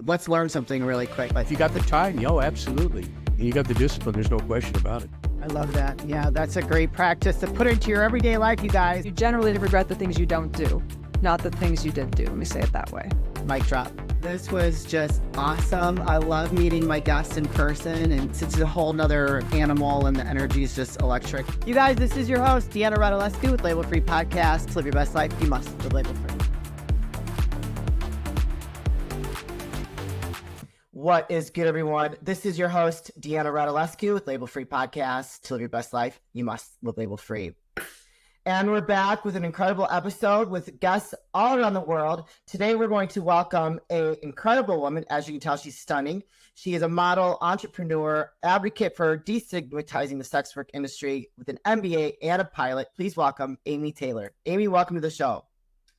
Let's learn something really quick. If you got the time, absolutely. And you got the discipline, there's no question about it. I love that. Yeah, that's a great practice to put into your everyday life, you guys. You generally regret the things you don't do, not the things you did do. Let me say it that way. Mic drop. This was just awesome. I love meeting my guests in person, and it's a whole nother animal, and the energy is just electric. You guys, this is your host, Deanna Radulescu with Label Free Podcast. To live your best life, you must live label free. What is good, everyone? This is your host, Deanna Radulescu with Label Free Podcast. To live your best life, you must live label free. And we're back with an incredible episode with guests all around the world. Today, we're going to welcome an incredible woman. As you can tell, she's stunning. She is a model, entrepreneur, advocate for destigmatizing the sex work industry with an MBA and a pilot. Please welcome Amy Taylor. Amy, welcome to the show.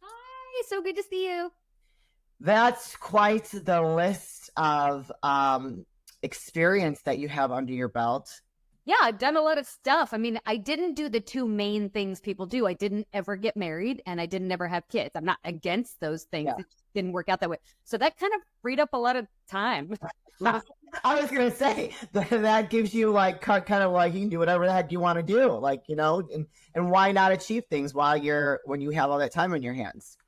Hi, so good to see you. That's quite the list of experience that you have under your belt. Yeah, I've done a lot of stuff. I mean, I didn't do the two main things people do. I didn't ever get married and I didn't ever have kids. I'm not against those things. Yeah. It just didn't work out that way. So that kind of freed up a lot of time. I was going to say that gives you like kind of like you can do whatever the heck you want to do. Like, you know, and why not achieve things when you have all that time on your hands?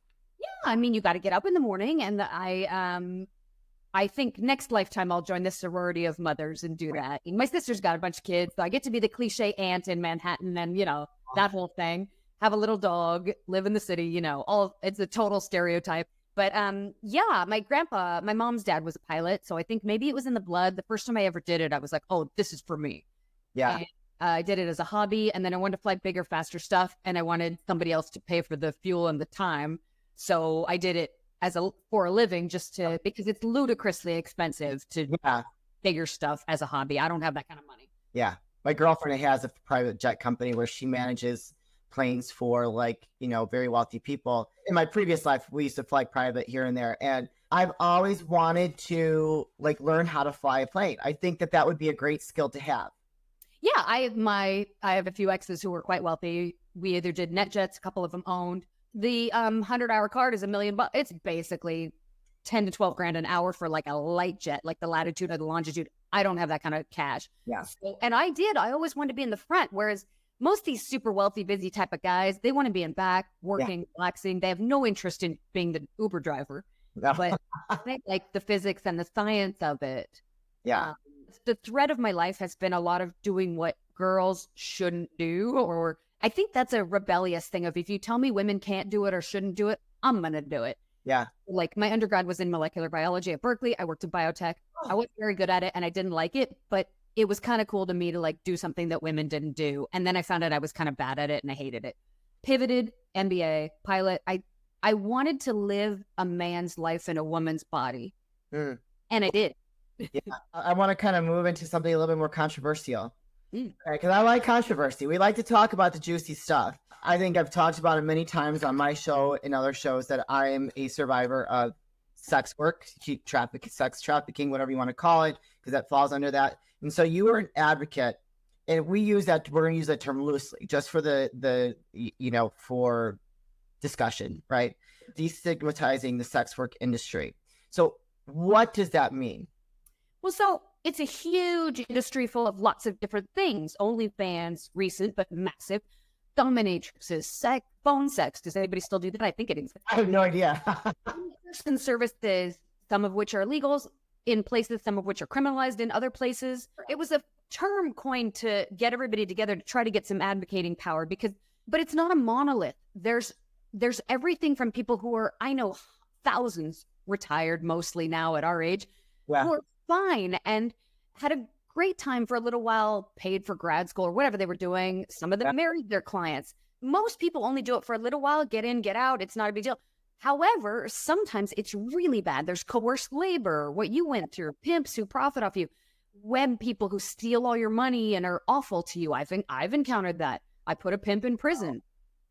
Yeah, I mean, you got to get up in the morning, and I think next lifetime I'll join the sorority of mothers and do that. My sister's got a bunch of kids, so I get to be the cliche aunt in Manhattan and, you know, that whole thing. Have a little dog, live in the city, you know, it's a total stereotype. But yeah, my mom's dad was a pilot, so I think maybe it was in the blood. The first time I ever did it, I was like, oh, this is for me. Yeah. And, I did it as a hobby, and then I wanted to fly bigger, faster stuff, and I wanted somebody else to pay for the fuel and the time. So I did it for a living because it's ludicrously expensive to figure stuff as a hobby. I don't have that kind of money. Yeah. My girlfriend has a private jet company where she manages planes for like, you know, very wealthy people. In my previous life, we used to fly private here and there. And I've always wanted to like learn how to fly a plane. I think that would be a great skill to have. Yeah. I have a few exes who were quite wealthy. We either did net jets, a couple of them owned. The 100-hour card is $1 million. It's basically 10 to 12 grand an hour for like a light jet, like the Latitude or the Longitude. I don't have that kind of cash. Yeah. And I always wanted to be in the front. Whereas most of these super wealthy, busy type of guys, they want to be in back, working, relaxing. They have no interest in being the Uber driver. But I think like the physics and the science of it. Yeah. The thread of my life has been a lot of doing what girls shouldn't do, or I think that's a rebellious thing of if you tell me women can't do it or shouldn't do it, I'm going to do it. Yeah. Like my undergrad was in molecular biology at Berkeley. I worked in biotech. I wasn't very good at it and I didn't like it, but it was kind of cool to me to like do something that women didn't do. And then I found out I was kind of bad at it and I hated it. Pivoted, MBA, pilot. I wanted to live a man's life in a woman's body. And I did. Yeah. I want to kind of move into something a little bit more controversial. Because I like controversy. We like to talk about the juicy stuff. I think I've talked about it many times on my show and other shows that I am a survivor of sex work, sex trafficking, whatever you want to call it, because that falls under that. And so you are an advocate, and we're going to use that term loosely, just for for discussion, right? Destigmatizing the sex work industry. So what does that mean? Well, so it's a huge industry full of lots of different things. OnlyFans, recent but massive. Dominatrixes, phone sex. Does anybody still do that? I think it is. I have no idea. In services, some of which are legals in places, some of which are criminalized in other places. It was a term coined to get everybody together to try to get some advocating power but it's not a monolith. There's everything from people who are, I know thousands retired mostly now at our age, who are fine and had a great time for a little while, paid for grad school or whatever they were doing. Some of them married their clients. Most people only do it for a little while, get in, get out. It's not a big deal. However, sometimes it's really bad. There's coerced labor, what you went through, pimps who profit off you, web people who steal all your money and are awful to you. I've encountered that. I put a pimp in prison.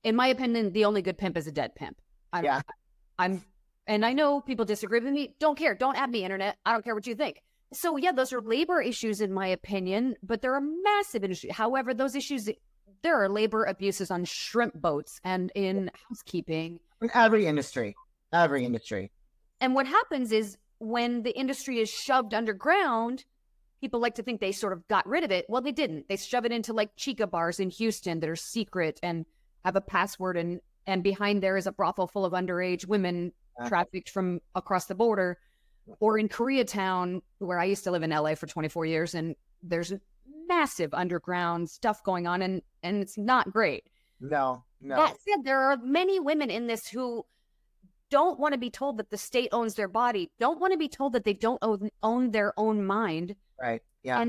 In my opinion, the only good pimp is a dead pimp. And I know people disagree with me. Don't care. Don't add me, internet. I don't care what you think. So yeah, those are labor issues in my opinion, but they're a massive industry. However, those issues, there are labor abuses on shrimp boats and in housekeeping. In every industry. And what happens is when the industry is shoved underground, people like to think they sort of got rid of it. Well, they didn't. They shove it into like chica bars in Houston that are secret and have a password, and behind there is a brothel full of underage women trafficked from across the border. Or in Koreatown, where I used to live in LA for 24 years, and there's massive underground stuff going on, and it's not great. No. That said, there are many women in this who don't want to be told that the state owns their body, don't want to be told that they don't own their own mind. Right. Yeah.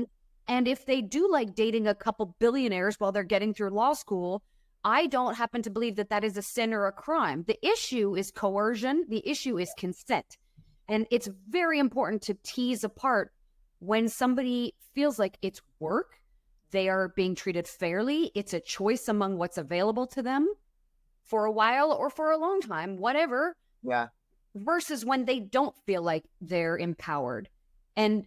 And if they do like dating a couple billionaires while they're getting through law school, I don't happen to believe that that is a sin or a crime. The issue is coercion. The issue is consent. And it's very important to tease apart when somebody feels like it's work, they are being treated fairly, it's a choice among what's available to them for a while or for a long time, whatever. Yeah. Versus when they don't feel like they're empowered. And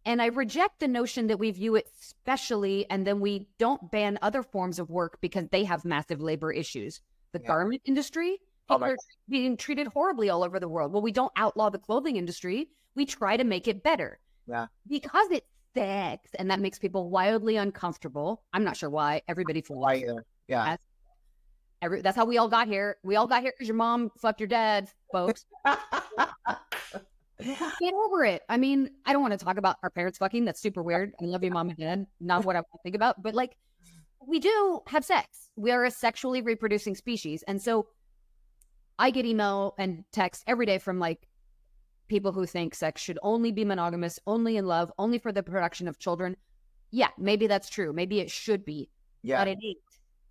I reject the notion that we view it specially and then we don't ban other forms of work because they have massive labor issues. The garment industry, people are being treated horribly all over the world. Well, we don't outlaw the clothing industry. We try to make it better. Yeah. Because it's sex, and that makes people wildly uncomfortable. I'm not sure why. Everybody feels Why either. Yeah. That's how we all got here. We all got here because your mom fucked your dad, folks. Get over it. I mean, I don't want to talk about our parents fucking. That's super weird. I love you, mom and dad. Not what I want to think about. But like, we do have sex. We are a sexually reproducing species. And so I get email and text every day from like people who think sex should only be monogamous, only in love, only for the production of children. Yeah, maybe that's true. Maybe it should be, but it ain't.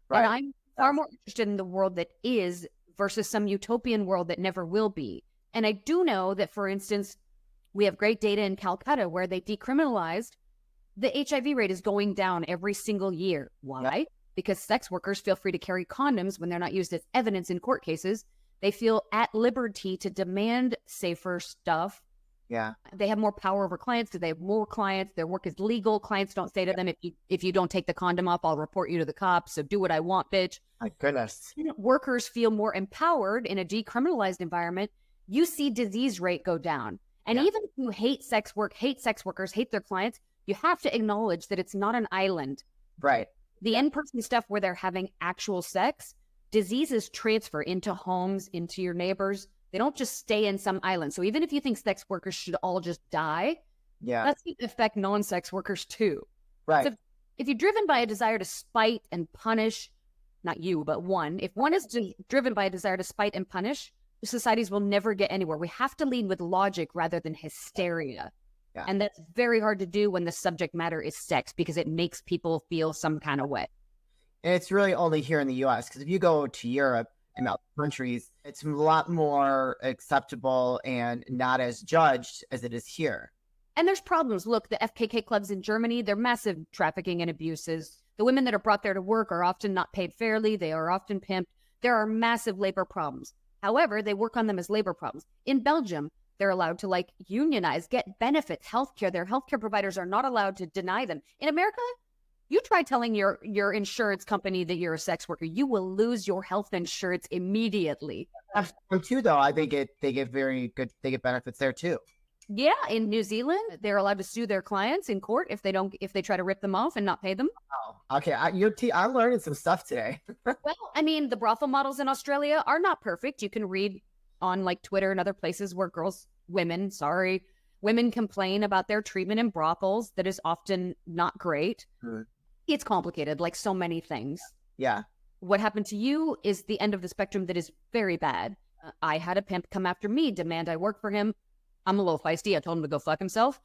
Right. And I'm far more interested in the world that is versus some utopian world that never will be. And I do know that, for instance, we have great data in Calcutta where they decriminalized. The HIV rate is going down every single year. Why? Because sex workers feel free to carry condoms when they're not used as evidence in court cases. They feel at liberty to demand safer stuff. Yeah. They have more power over clients because they have more clients. Their work is legal. Clients don't say to them, if you don't take the condom off, I'll report you to the cops. So do what I want, bitch. My goodness. Workers feel more empowered in a decriminalized environment. You see disease rate go down. And even if you hate sex work, hate sex workers, hate their clients, you have to acknowledge that it's not an island. Right. The in-person stuff where they're having actual sex, diseases transfer into homes, into your neighbors. They don't just stay in some island. So even if you think sex workers should all just die, that's going to affect non-sex workers too. Right. So if you're driven by a desire to spite and punish, not you, but one, if one is driven by a desire to spite and punish, societies will never get anywhere. We have to lead with logic rather than hysteria. Yeah. And that's very hard to do when the subject matter is sex because it makes people feel some kind of way. And it's really only here in the U.S. because if you go to Europe and other countries, it's a lot more acceptable and not as judged as it is here. And there's problems. Look, the FKK clubs in Germany, they're massive trafficking and abuses. The women that are brought there to work are often not paid fairly. They are often pimped. There are massive labor problems. However, they work on them as labor problems. In Belgium, they're allowed to like unionize, get benefits, healthcare. Their healthcare providers are not allowed to deny them. In America, you try telling your insurance company that you're a sex worker, you will lose your health insurance immediately. And too, though, I think they get very good. They get benefits there too. Yeah, in New Zealand, they're allowed to sue their clients in court if they try to rip them off and not pay them. Oh, okay. I'm learning some stuff today. Well, I mean, the brothel models in Australia are not perfect. You can read on like Twitter and other places where women complain about their treatment in brothels that is often not great. It's complicated, like so many things. Yeah. What happened to you is the end of the spectrum that is very bad. I had a pimp come after me, demand I work for him. I'm a little feisty. I told him to go fuck himself.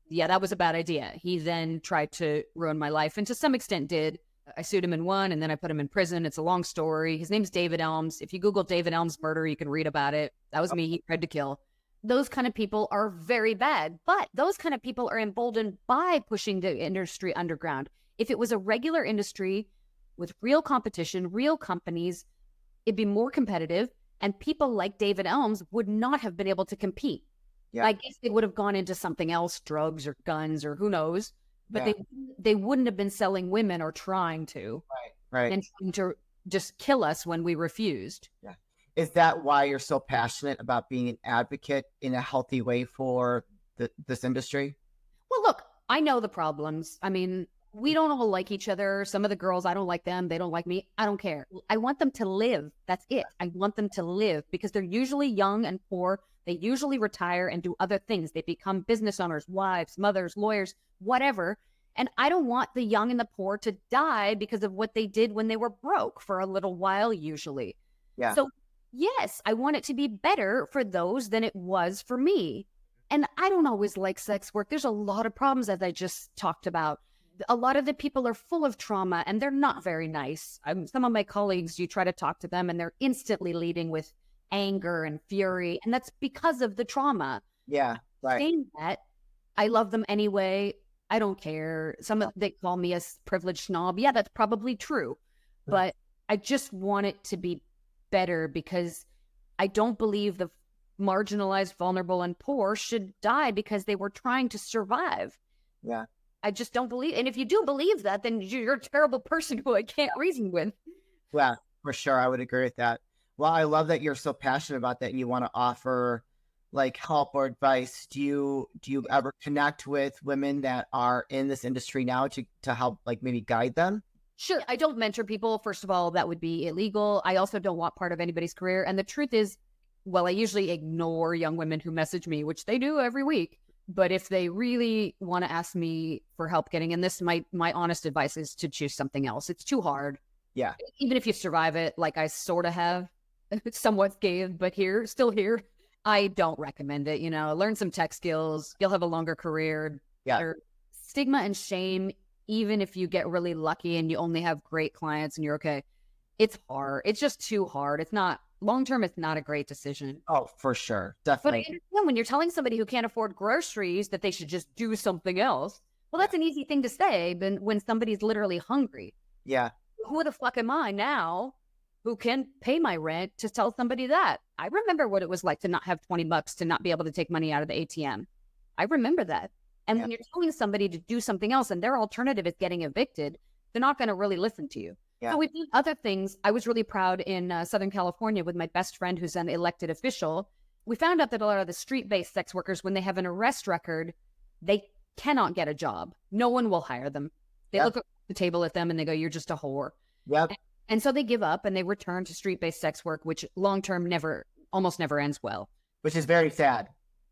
Yeah, that was a bad idea. He then tried to ruin my life and to some extent did. I sued him and won, and then I put him in prison. It's a long story. His name's David Elms. If you Google David Elms murder, you can read about it. That was me. He tried to kill. Those kind of people are very bad, but those kind of people are emboldened by pushing the industry underground. If it was a regular industry with real competition, real companies, it'd be more competitive, and people like David Elms would not have been able to compete. Yeah. I guess they would have gone into something else, drugs or guns or who knows, but they wouldn't have been selling women or trying to. Right. And trying to just kill us when we refused. Yeah. Is that why you're so passionate about being an advocate in a healthy way for this industry? Well, look, I know the problems. I mean, we don't all like each other. Some of the girls, I don't like them. They don't like me. I don't care. I want them to live. That's it. I want them to live because they're usually young and poor. They usually retire and do other things. They become business owners, wives, mothers, lawyers, whatever. And I don't want the young and the poor to die because of what they did when they were broke for a little while, usually. Yeah. So, yes, I want it to be better for those than it was for me. And I don't always like sex work. There's a lot of problems, as I just talked about. A lot of the people are full of trauma and they're not very nice. Some of my colleagues, you try to talk to them and they're instantly leading with anger and fury. And that's because of the trauma. Yeah. Right. Saying that, I love them anyway. I don't care. They call me a privileged snob. Yeah, that's probably true. But I just want it to be better because I don't believe the marginalized, vulnerable, and poor should die because they were trying to survive. Yeah. I just don't believe. And if you do believe that, then you're a terrible person who I can't reason with. Yeah, for sure. I would agree with that. Well, I love that you're so passionate about that and you want to offer like help or advice. Do you ever connect with women that are in this industry now to help like maybe guide them? Sure. I don't mentor people. First of all, that would be illegal. I also don't want part of anybody's career. And the truth is, well, I usually ignore young women who message me, which they do every week. But if they really want to ask me for help getting in this, my honest advice is to choose something else. It's too hard. Yeah. Even if you survive it, like I sort of have, somewhat scathed, but still here. I don't recommend it. Learn some tech skills. You'll have a longer career. Yeah. Stigma and shame, even if you get really lucky and you only have great clients and you're okay, it's hard. It's just too hard. It's not long term. It's not a great decision. Oh, for sure. But I Definitely. understand when you're telling somebody who can't afford groceries that they should just do something else. Well, that's an easy thing to say, but when somebody's literally hungry, Yeah. who the fuck am I now who can pay my rent to tell somebody that? I remember what it was like to not have $20, to not be able to take money out of the ATM. I remember that. And when you're telling somebody to do something else and their alternative is getting evicted, they're not going to really listen to you. Yeah. So we've done other things. I was really proud in Southern California with my best friend who's an elected official. We found out that a lot of the street-based sex workers, when they have an arrest record, they cannot get a job. No one will hire them. They look at the table at them and they go, "You're just a whore." Yep. And so they give up and they return to street-based sex work, which long-term almost never ends well. Which is very sad.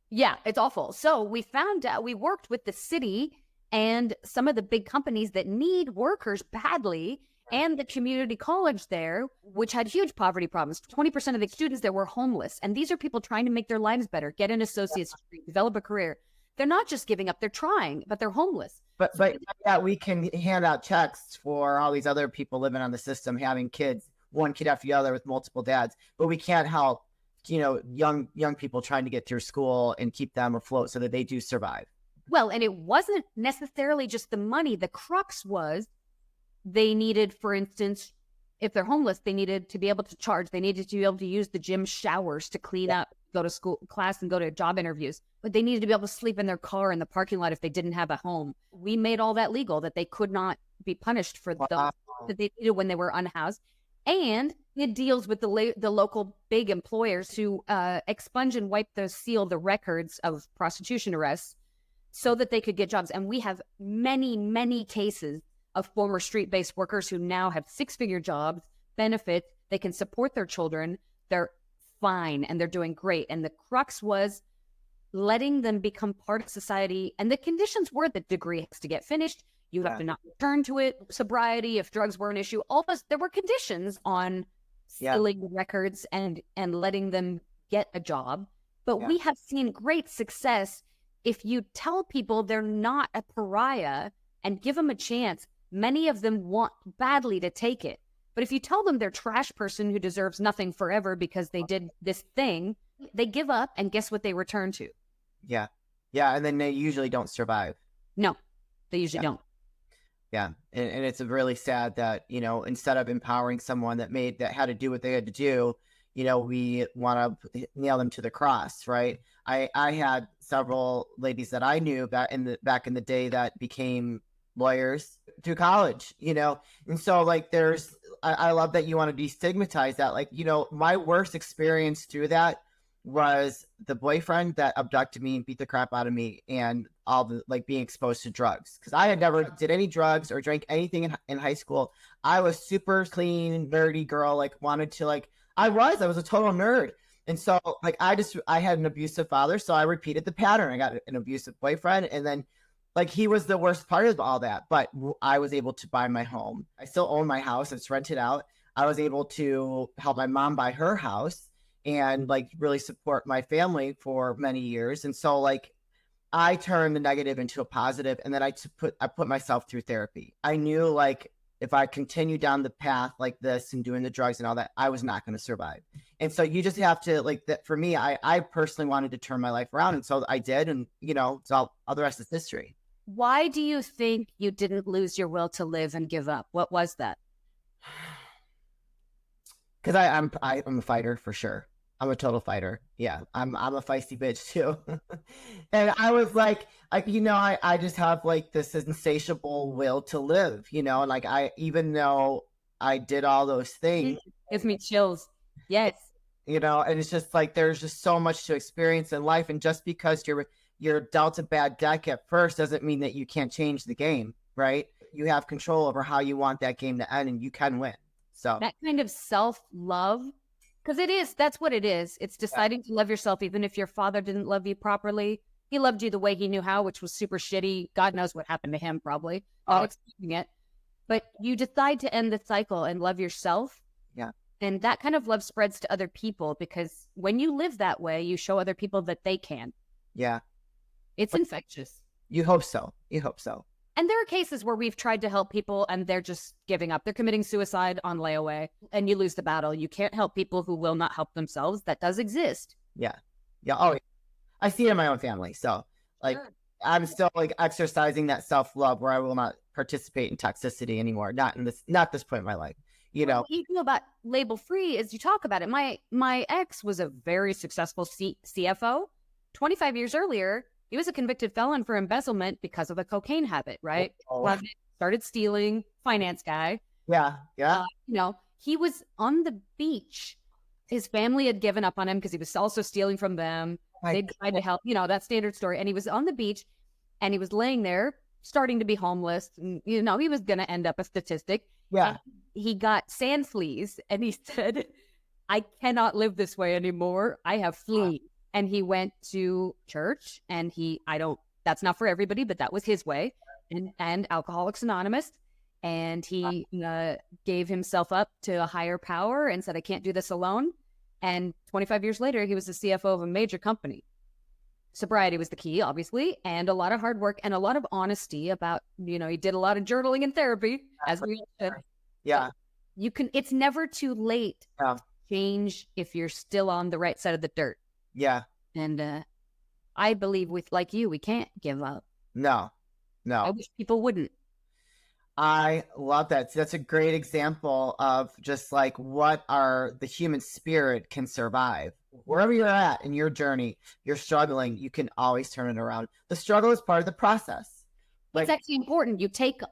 Yeah, it's awful. So we found out, we worked with the city and some of the big companies that need workers badly, and the community college there, which had huge poverty problems. 20% of the students there were homeless. And these are people trying to make their lives better, get an associate's degree, develop a career. They're not just giving up, they're trying, but they're homeless. But yeah, we can hand out checks for all these other people living on the system, having kids, one kid after the other with multiple dads. But we can't help, young people trying to get through school and keep them afloat so that they do survive. Well, and it wasn't necessarily just the money. The crux was they needed, for instance, if they're homeless, they needed to be able to charge. They needed to be able to use the gym showers to clean up, go to school class and go to job interviews. But they needed to be able to sleep in their car in the parking lot if they didn't have a home. We made all that legal, that they could not be punished for those that they needed when they were unhoused. And it deals with the local big employers who expunge and wipe the records of prostitution arrests so that they could get jobs. And we have many, many cases of former street-based workers who now have six-figure jobs, benefits, they can support their children, they're fine, and they're doing great. And the crux was letting them become part of society. And the conditions were the degree has to get finished. You have to not return to it, sobriety, if drugs were an issue. All those, there were conditions on stealing records and letting them get a job. But we have seen great success if you tell people they're not a pariah and give them a chance. Many of them want badly to take it. But if you tell them they're a trash person who deserves nothing forever because they did this thing, they give up, and guess what they return to? Yeah. Yeah. And then they usually don't survive. No, they usually don't. Yeah. And it's really sad that, instead of empowering someone that had to do what they had to do, we want to nail them to the cross, right? I had several ladies that I knew back in the day that became lawyers through college, and so like there's I love that you want to destigmatize that. Like, you know, my worst experience through that was the boyfriend that abducted me and beat the crap out of me, and all the like being exposed to drugs, because I had never did any drugs or drank anything in high school. I was super clean, nerdy girl, like wanted to like I was a total nerd. And so like I had an abusive father, so I repeated the pattern. I got an abusive boyfriend, and then like he was the worst part of all that, but I was able to buy my home. I still own my house. It's rented out. I was able to help my mom buy her house and like really support my family for many years. And so like I turned the negative into a positive, and then I put myself through therapy. I knew like if I continued down the path like this and doing the drugs and all that, I was not going to survive. And so you just have to like that. For me, I personally wanted to turn my life around, and so I did. And you know, it's all the rest is history. Why do you think you didn't lose your will to live and give up? What was that? Because I'm a fighter for sure. I'm a total fighter. Yeah, I'm a feisty bitch too. And I was like you know, I just have like this insatiable will to live, you know, and like even though I did all those things, Gives me chills. Yes. you know, and it's just like there's just so much to experience in life, and just because you're dealt a bad deck at first doesn't mean that you can't change the game, right? You have control over how you want that game to end, and you can win. So That kind of self-love, because that's what it is. It's deciding to love yourself even if your father didn't love you properly. He loved you the way he knew how, which was super shitty. God knows what happened to him, probably. Not expecting it. But you decide to end the cycle and love yourself. Yeah. And that kind of love spreads to other people, because when you live that way, you show other people that they can. yeah, It's infectious. you hope so. You hope so. And there are cases where we've tried to help people and they're just giving up. They're committing suicide on layaway, and you lose the battle. You can't help people who will not help themselves. That does exist. Yeah. Yeah. Oh, I see it in my own family. So like Sure. I'm still like exercising that self-love where I will not participate in toxicity anymore. Not this point in my life. You know. What you feel about label free is you talk about it. My ex was a very successful CFO. 25 years earlier, he was a convicted felon for embezzlement because of a cocaine habit, right? Oh. Started stealing, finance guy. Yeah. Yeah. You know, he was on the beach. His family had given up on him because he was also stealing from them. They tried to help, you know, that standard story. And he was on the beach, and he was laying there starting to be homeless. And, you know, he was going to end up a statistic. Yeah. He got sand fleas, and he said, I cannot live this way anymore. I have fleas. And he went to church, and that's not for everybody, but that was his way, and Alcoholics Anonymous. And he gave himself up to a higher power and said, I can't do this alone. And 25 years later, he was the CFO of a major company. Sobriety was the key, obviously, and a lot of hard work and a lot of honesty about, you know, he did a lot of journaling and therapy, as we said. Yeah. It's never too late Yeah. to change if you're still on the right side of the dirt. Yeah. And I believe like you, we can't give up. No. I wish people wouldn't. I love that. That's a great example of just like what the human spirit can survive. Wherever you're at in your journey, you're struggling, you can always turn it around. The struggle is part of the process. It's actually important.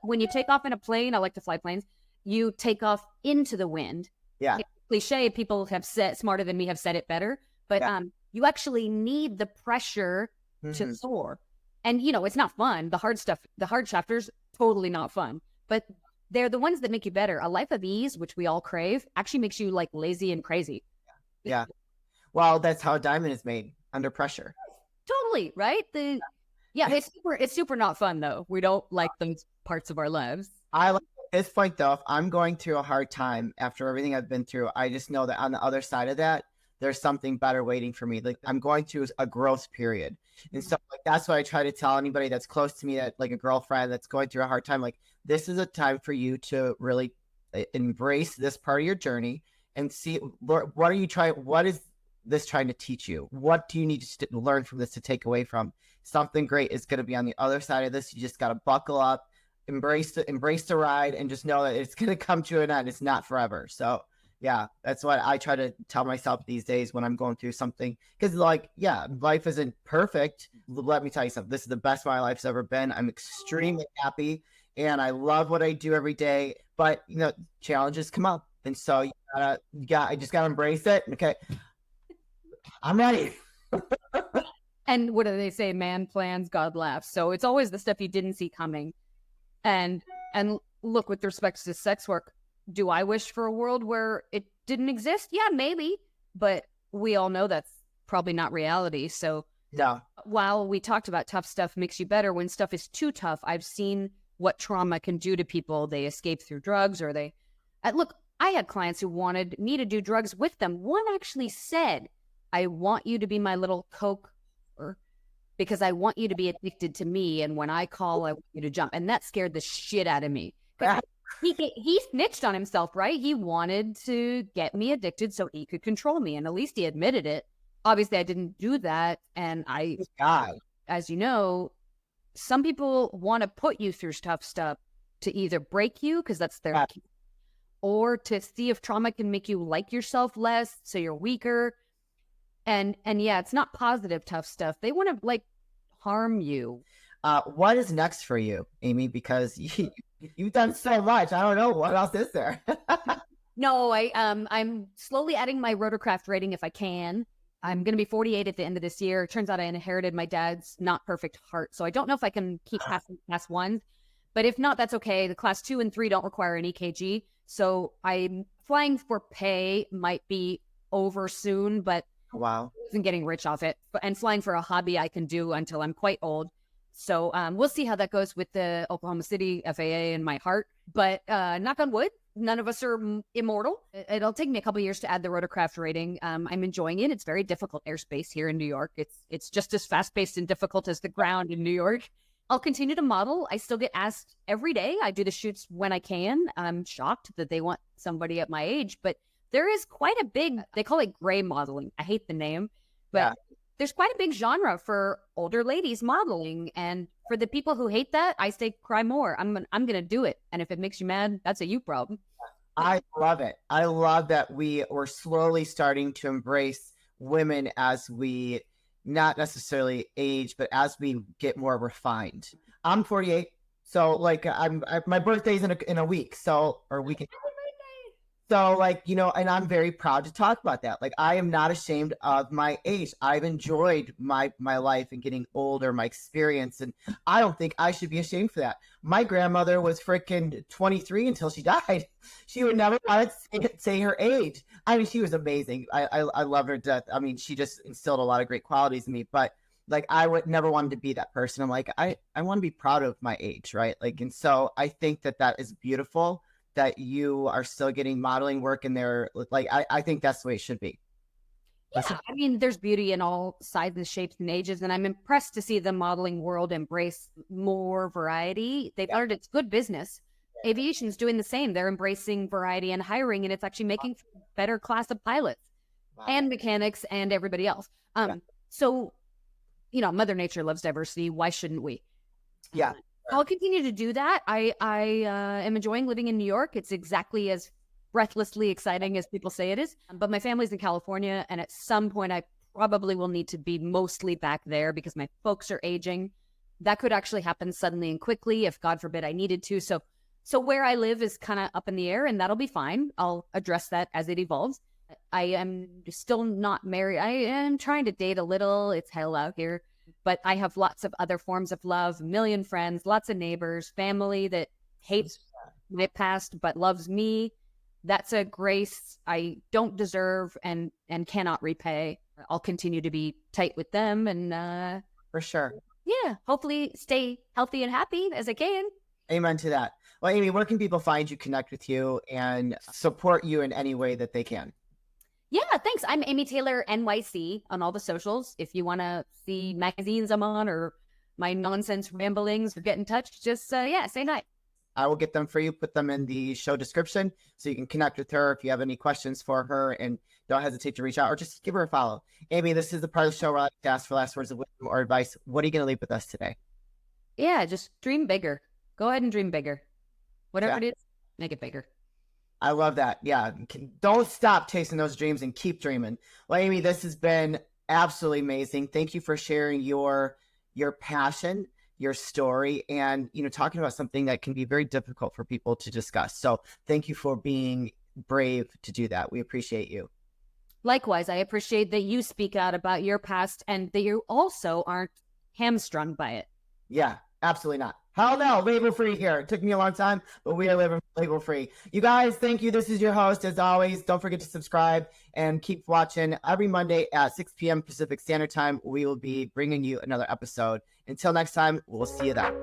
When you take off in a plane, I like to fly planes, you take off into the wind. Yeah. It's cliche, people have said, smarter than me have said it better, but you actually need the pressure to soar. And, you know, it's not fun. The hard chapters, totally not fun. But they're the ones that make you better. A life of ease, which we all crave, actually makes you like lazy and crazy. Yeah. Well, that's how a diamond is made, under pressure. Totally, right? It's super not fun though. We don't like those parts of our lives. I like at this point though, if I'm going through a hard time after everything I've been through, I just know that on the other side of that, there's something better waiting for me. Like I'm going through a growth period. And so like, that's what I try to tell anybody that's close to me, that like a girlfriend that's going through a hard time. Like this is a time for you to really embrace this part of your journey and see, Lord, what is this trying to teach you? What do you need to learn from this to take away from? Something great is going to be on the other side of this. You just got to buckle up, embrace the ride, and just know that it's going to come to an end. It's not forever. So yeah, that's what I try to tell myself these days when I'm going through something. Because like, yeah, life isn't perfect. Let me tell you something. This is the best my life's ever been. I'm extremely happy. and I love what I do every day. But challenges come up, and so I just gotta embrace it. Okay, I'm ready. And what do they say? Man plans, God laughs. So it's always the stuff you didn't see coming. And look, with respect to sex work, do I wish for a world where it didn't exist? Yeah, maybe. But we all know that's probably not reality. So No. while we talked about tough stuff makes you better, when stuff is too tough, I've seen what trauma can do to people. They escape through drugs, or look, I had clients who wanted me to do drugs with them. One actually said, I want you to be my little Coke, because I want you to be addicted to me. And when I call, I want you to jump. And that scared the shit out of me. He snitched on himself, right? He wanted to get me addicted so he could control me. And at least he admitted it. Obviously, I didn't do that. And God. as you know, some people want to put you through tough stuff to either break you, because that's their or to see if trauma can make you like yourself less, so you're weaker. And yeah, it's not positive tough stuff. They want to harm you. What is next for you, Amy? Because you've done so much. I don't know what else is there. No, I'm slowly adding my rotorcraft rating if I can. I'm going to be 48 at the end of this year. It turns out I inherited my dad's not perfect heart, so I don't know if I can keep passing class 1s. But if not, that's okay. The class 2 and 3 don't require an EKG. So I'm flying for pay, might be over soon, but Wow. I wasn't getting rich off it. And flying for a hobby I can do until I'm quite old. So we'll see how that goes with the Oklahoma City FAA and my heart. But knock on wood, none of us are immortal. It'll take me a couple years to add the rotorcraft rating. I'm enjoying it. It's very difficult airspace here in New York. It's just as fast-paced and difficult as the ground in New York. I'll continue to model. I still get asked every day. I do the shoots when I can. I'm shocked that they want somebody at my age, but there is quite a big, they call it gray modeling. I hate the name, but there's quite a big genre for older ladies modeling. And for the people who hate that, I say cry more. I'm going to do it. And if it makes you mad, that's a you problem. I love it. I love that we're slowly starting to embrace women as we not necessarily age, but as we get more refined. I'm 48, so my birthday's in a week, or we can. So and I'm very proud to talk about that. I am not ashamed of my age. I've enjoyed my life and getting older, my experience, and I don't think I should be ashamed for that. My grandmother was freaking 23 until she died. She would never want to say her age. I mean, she was amazing. I love her to death. I mean, she just instilled a lot of great qualities in me, but I would never want to be that person. I'm I want to be proud of my age, right? And so I think that is beautiful that you are still getting modeling work in there. I think that's the way it should be. Yeah, I mean, there's beauty in all sizes, shapes, and ages, and I'm impressed to see the modeling world embrace more variety. They've learned it's good business. Aviation's doing the same. They're embracing variety and hiring, and it's actually making better class of pilots and mechanics and everybody else. So, Mother Nature loves diversity. Why shouldn't we? Yeah. I'll continue to do that. I am enjoying living in New York. It's exactly as breathlessly exciting as people say it is. But my family's in California, and at some point I probably will need to be mostly back there because my folks are aging. That could actually happen suddenly and quickly if, God forbid, I needed to. So where I live is kind of up in the air, and that'll be fine. I'll address that as it evolves. I am still not married. I am trying to date a little. It's hell out here. But I have lots of other forms of love, a million friends, lots of neighbors, family that hates my past but loves me. That's a grace I don't deserve and cannot repay. I'll continue to be tight with them and for sure. Yeah, hopefully stay healthy and happy as I can. Amen to that. Well, Amy, where can people find you, connect with you, and support you in any way that they can? Yeah, thanks. I'm Amy Taylor NYC on all the socials. If you want to see magazines I'm on or my nonsense ramblings or get in touch, just say hi. I will get them for you, put them in the show description so you can connect with her if you have any questions for her, and don't hesitate to reach out or just give her a follow. Amy, this is the part of the show where I like to ask for last words of wisdom or advice. What are you going to leave with us today? Yeah, just dream bigger. Go ahead and dream bigger. Whatever it is, make it bigger. I love that. Yeah. Don't stop chasing those dreams and keep dreaming. Well, Amy, this has been absolutely amazing. Thank you for sharing your passion, your story and, talking about something that can be very difficult for people to discuss. So thank you for being brave to do that. We appreciate you. Likewise, I appreciate that you speak out about your past and that you also aren't hamstrung by it. Yeah, absolutely not. Hell no, label free here. It took me a long time, but we are living label free. You guys, thank you. This is your host, as always. Don't forget to subscribe and keep watching. Every Monday at 6 p.m. Pacific Standard Time, we will be bringing you another episode. Until next time, we'll see you then.